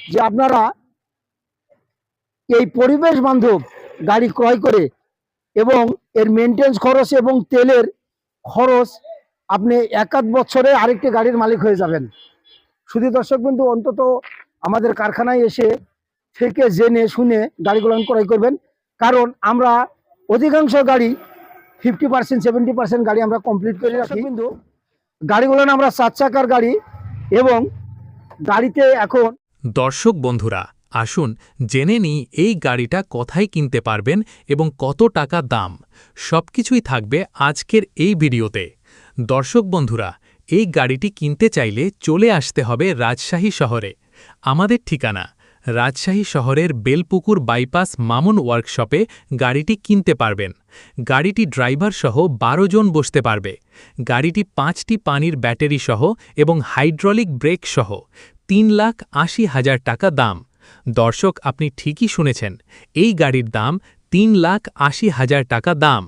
যে আপনারা এই পরিবেশ বান্ধব গাড়ি ক্রয় করে এবং এর মেনটেন্স খরচ এবং তেলের খরচ আপনি এক আধ বছরে আরেকটি গাড়ির মালিক হয়ে যাবেন। শুধু দর্শক বিন্দু, অন্তত আমাদের কারখানায় এসে থেকে জেনে শুনে গাড়িগুলো ক্রয় করবেন, কারণ আমরা অধিকাংশ গাড়ি 50% 70% গাড়ি আমরা কমপ্লিট করে রাখি। কিন্তু গাড়িগুলো আমরা 4 চাকার গাড়ি এবং গাড়িতে এখন দর্শক বন্ধুরা, আসুন জেনে নিই এই গাড়িটা কোথায় কিনতে পারবেন এবং কত টাকা দাম। সবকিছুই থাকবে আজকের এই ভিডিওতে। দর্শক বন্ধুরা, এই গাড়িটি কিনতে চাইলে চলে আসতে হবে রাজশাহী শহরে। আমাদের ঠিকানা রাজশাহী শহরের বেলপুকুর বাইপাস মামুন ওয়ার্কশপে গাড়িটি কিনতে পারবেন। গাড়িটি ড্রাইভার সহ 12 জন বসতে পারবে। গাড়িটি 5টি পানির ব্যাটারি সহ এবং হাইড্রোলিক ব্রেক সহ 3,80,000 টাকা দাম। দর্শক, আপনি ঠিকই শুনেছেন, এই গাড়ির দাম 3,80,000 টাকা দাম।